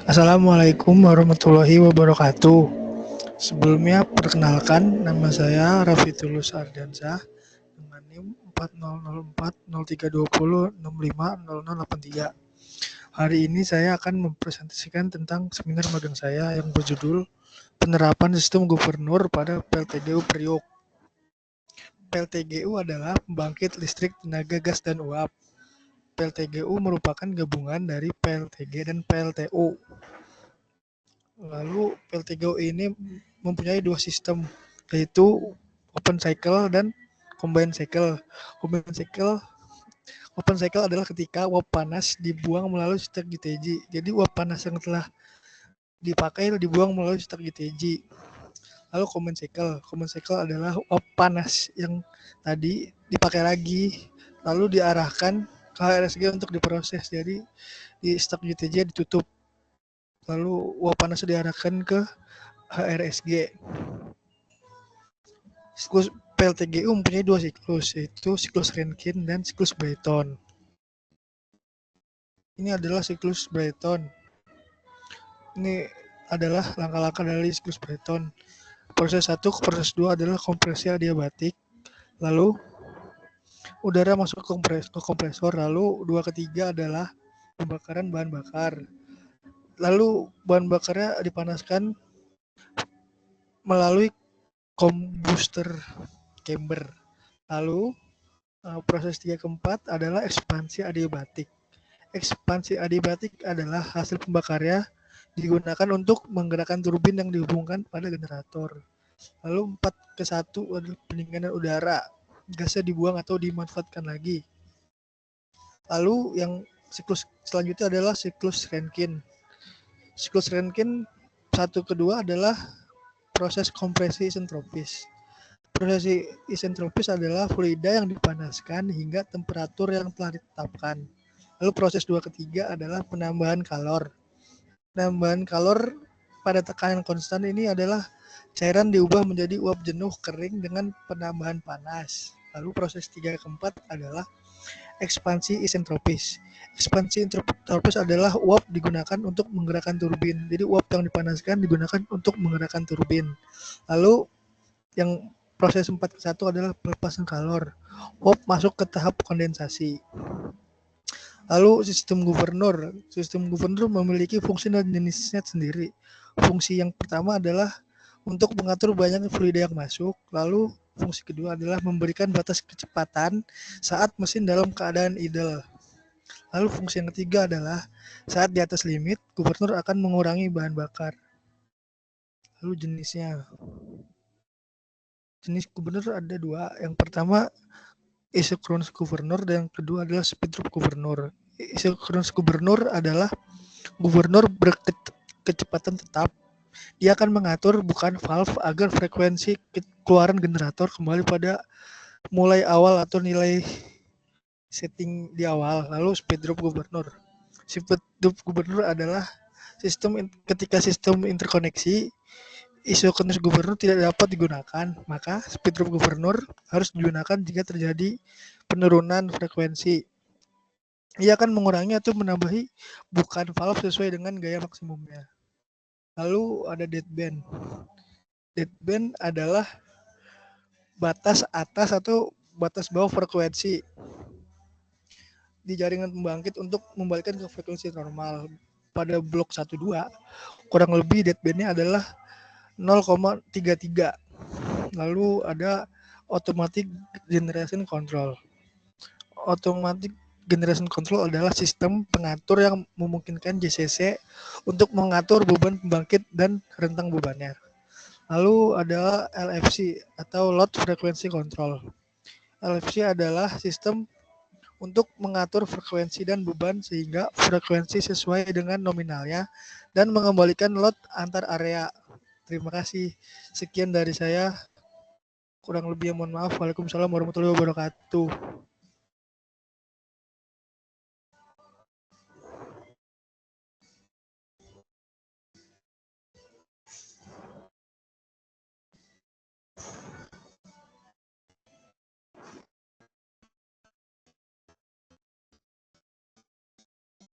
Assalamualaikum warahmatullahi wabarakatuh. Sebelumnya perkenalkan, nama saya Raffi Tulus Ardiansyah dengan NIM 40040320650083. Hari ini saya akan mempresentasikan tentang seminar magang saya yang berjudul Penerapan Sistem Gubernur pada PLTGU Priok. PLTGU adalah pembangkit listrik tenaga gas dan uap. PLTGU merupakan gabungan dari PLTG dan PLTU. Lalu PLTGU ini mempunyai dua sistem, yaitu open cycle dan combined cycle. Combined cycle Open cycle adalah ketika uap panas dibuang melalui stek GTG. Jadi uap panas yang telah dipakai dibuang melalui stek GTG. Lalu combined cycle adalah uap panas yang tadi dipakai lagi, lalu diarahkan ke HRSG untuk diproses. Jadi di stek GTG ditutup, lalu uap panas diarahkan ke HRSG. Siklus PLTGU mempunyai dua siklus, yaitu siklus Rankine dan siklus Brayton. Ini adalah siklus Brayton. Ini adalah langkah-langkah dari siklus Brayton. Proses 1 ke proses 2 adalah kompresi adiabatik, lalu udara masuk ke kompresor, lalu 2 ke 3 adalah pembakaran bahan bakar. Lalu bahan bakarnya dipanaskan melalui combustor chamber. Lalu proses 3 ke 4 adalah ekspansi adiabatik. Ekspansi adiabatik adalah hasil pembakarnya digunakan untuk menggerakkan turbin yang dihubungkan pada generator. Lalu 4 ke 1 adalah pendinginan udara. Gasnya dibuang atau dimanfaatkan lagi. Lalu yang siklus selanjutnya adalah siklus Rankine. Siklus Rankine 1 ke 2 adalah proses kompresi isentropis. Proses isentropis adalah fluida yang dipanaskan hingga temperatur yang telah ditetapkan. Lalu proses 2 ke 3 adalah penambahan kalor. Penambahan kalor pada tekanan konstan ini adalah cairan diubah menjadi uap jenuh kering dengan penambahan panas. Lalu proses 3 ke 4 adalah ekspansi isentropis. Ekspansi isentropis adalah uap digunakan untuk menggerakkan turbin. Jadi uap yang dipanaskan digunakan untuk menggerakkan turbin. Lalu yang proses 4 ke 1 adalah pelepasan kalor. Uap masuk ke tahap kondensasi. Lalu sistem gubernur memiliki fungsi dan jenisnya sendiri. Fungsi yang pertama adalah untuk mengatur banyaknya fluida yang masuk. Lalu fungsi kedua adalah memberikan batas kecepatan saat mesin dalam keadaan idle. Lalu fungsi yang ketiga adalah saat di atas limit, gubernur akan mengurangi bahan bakar. Lalu jenisnya. Jenis gubernur ada dua. Yang pertama isochronous gubernur dan yang kedua adalah speed drop gubernur. Isochronous gubernur adalah gubernur berkecepatan tetap. Dia akan mengatur bukan valve agar frekuensi keluaran generator kembali pada mulai awal atau nilai setting di awal. Lalu speed drop gubernur. Speed drop gubernur adalah ketika sistem interkoneksi, isochronous gubernur tidak dapat digunakan, maka speed drop gubernur harus digunakan jika terjadi penurunan frekuensi. Ia akan mengurangi atau menambahi bukan valve sesuai dengan gaya maksimumnya. Lalu ada deadband. Deadband adalah batas atas atau batas bawah frekuensi di jaringan pembangkit untuk membalikkan ke frekuensi normal. Pada blok 1-2, kurang lebih deadbandnya adalah 0,33. Lalu ada automatic generation control. Automatic generation control adalah sistem pengatur yang memungkinkan JCC untuk mengatur beban pembangkit dan rentang bebannya. Lalu ada LFC atau load frequency control. LFC adalah sistem untuk mengatur frekuensi dan beban sehingga frekuensi sesuai dengan nominalnya dan mengembalikan load antar area. Terima kasih. Sekian dari saya. Kurang lebih mohon maaf. Waalaikumsalam warahmatullahi wabarakatuh.